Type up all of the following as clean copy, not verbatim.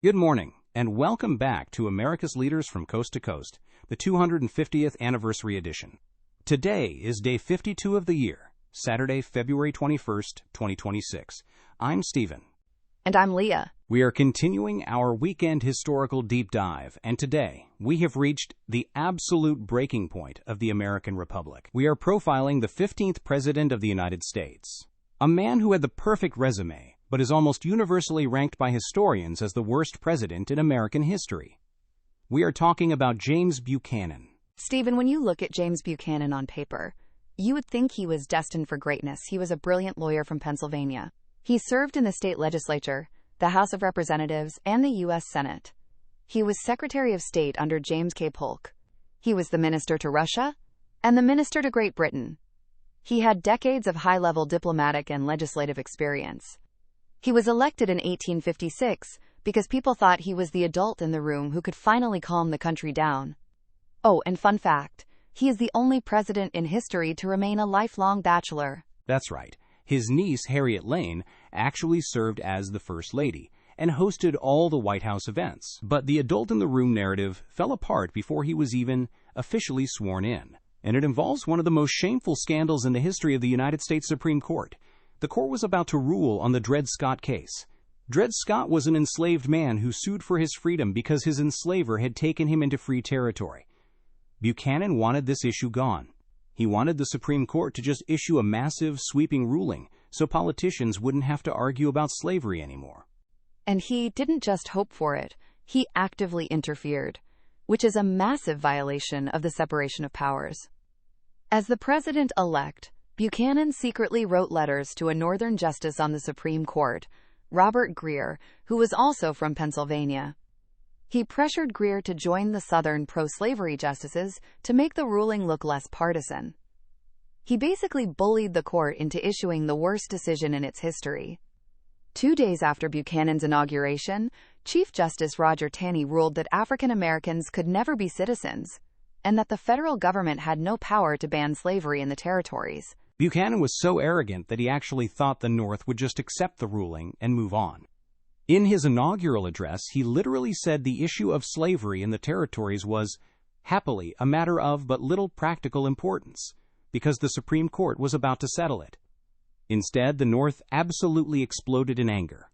Good morning, and welcome back to America's Leaders from Coast to Coast, the 250th Anniversary Edition. Today is day 52 of the year, Saturday, February 21st, 2026. I'm Stephen. And I'm Leah. We are continuing our weekend historical deep dive, and today we have reached the absolute breaking point of the American Republic. We are profiling the 15th President of the United States, a man who had the perfect resume, but is almost universally ranked by historians as the worst president in American history. We are talking about James Buchanan. Stephen, when you look at James Buchanan on paper, you would think he was destined for greatness. He was a brilliant lawyer from Pennsylvania. He served in the state legislature, the House of Representatives, and the U.S. Senate. He was Secretary of State under James K. Polk. He was the minister to Russia and the minister to Great Britain. He had decades of high-level diplomatic and legislative experience. He was elected in 1856 because people thought he was the adult in the room who could finally calm the country down. Oh, and fun fact, he is the only president in history to remain a lifelong bachelor. That's right. His niece, Harriet Lane, actually served as the First Lady and hosted all the White House events. But the adult-in-the-room narrative fell apart before he was even officially sworn in. And it involves one of the most shameful scandals in the history of the United States Supreme Court. The court was about to rule on the Dred Scott case. Dred Scott was an enslaved man who sued for his freedom because his enslaver had taken him into free territory. Buchanan wanted this issue gone. He wanted the Supreme Court to just issue a massive, sweeping ruling so politicians wouldn't have to argue about slavery anymore. And he didn't just hope for it, he actively interfered, which is a massive violation of the separation of powers. As the president-elect, Buchanan secretly wrote letters to a Northern justice on the Supreme Court, Robert Grier, who was also from Pennsylvania. He pressured Grier to join the Southern pro-slavery justices to make the ruling look less partisan. He basically bullied the court into issuing the worst decision in its history. 2 days after Buchanan's inauguration, Chief Justice Roger Taney ruled that African Americans could never be citizens, and that the federal government had no power to ban slavery in the territories. Buchanan was so arrogant that he actually thought the North would just accept the ruling and move on. In his inaugural address, he literally said the issue of slavery in the territories was, happily, a matter of but little practical importance, because the Supreme Court was about to settle it. Instead, the North absolutely exploded in anger.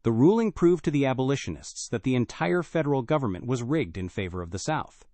The ruling proved to the abolitionists that the entire federal government was rigged in favor of the South.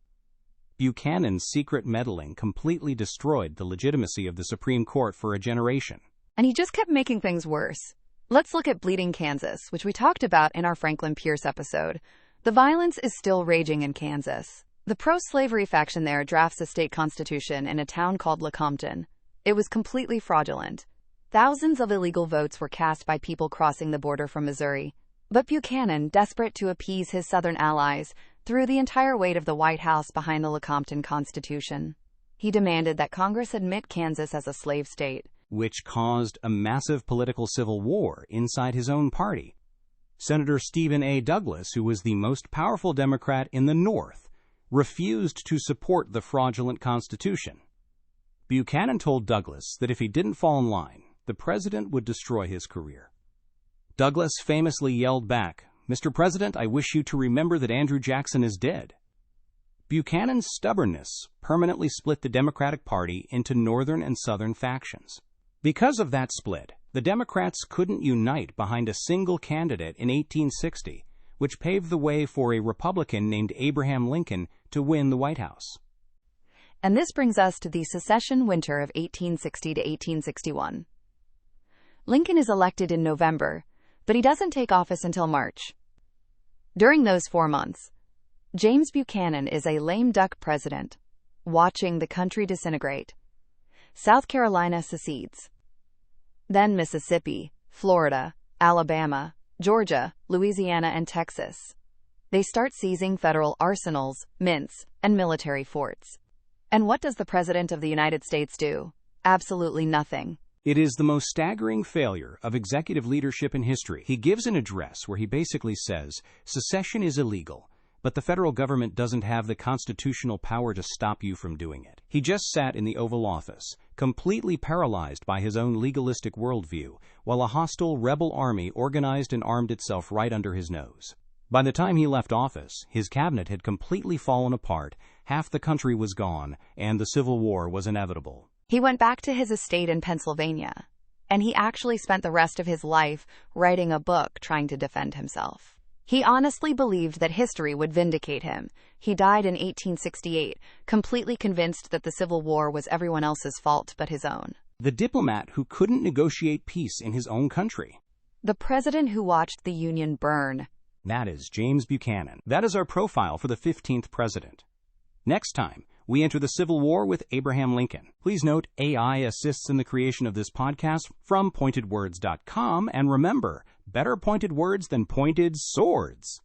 Buchanan's secret meddling completely destroyed the legitimacy of the Supreme Court for a generation. And he just kept making things worse. Let's look at Bleeding Kansas, which we talked about in our Franklin Pierce episode. The violence is still raging in Kansas. The pro-slavery faction there drafts a state constitution in a town called Lecompton. It was completely fraudulent. Thousands of illegal votes were cast by people crossing the border from Missouri. But Buchanan, desperate to appease his Southern allies, threw the entire weight of the White House behind the Lecompton Constitution. He demanded that Congress admit Kansas as a slave state, which caused a massive political civil war inside his own party. Senator Stephen A. Douglas, who was the most powerful Democrat in the North, refused to support the fraudulent Constitution. Buchanan told Douglas that if he didn't fall in line, the president would destroy his career. Douglas famously yelled back, "Mr. President, I wish you to remember that Andrew Jackson is dead." Buchanan's stubbornness permanently split the Democratic Party into Northern and Southern factions. Because of that split, the Democrats couldn't unite behind a single candidate in 1860, which paved the way for a Republican named Abraham Lincoln to win the White House. And this brings us to the secession winter of 1860 to 1861. Lincoln is elected in November, but he doesn't take office until March. During those 4 months, James Buchanan is a lame duck president, watching the country disintegrate. South Carolina secedes. Then Mississippi, Florida, Alabama, Georgia, Louisiana, and Texas. They start seizing federal arsenals, mints, and military forts. And what does the President of the United States do? Absolutely nothing. It is the most staggering failure of executive leadership in history. He gives an address where he basically says, secession is illegal, but the federal government doesn't have the constitutional power to stop you from doing it. He just sat in the Oval Office, completely paralyzed by his own legalistic worldview, while a hostile rebel army organized and armed itself right under his nose. By the time he left office, his cabinet had completely fallen apart, half the country was gone, and the Civil War was inevitable. He went back to his estate in Pennsylvania, and he actually spent the rest of his life writing a book trying to defend himself. He honestly believed that history would vindicate him. He died in 1868, completely convinced that the Civil War was everyone else's fault but his own. The diplomat who couldn't negotiate peace in his own country. The president who watched the Union burn. That is James Buchanan. That is our profile for the 15th president. Next time, we enter the Civil War with Abraham Lincoln. Please note, AI assists in the creation of this podcast from pointedwords.com, and remember, better pointed words than pointed swords.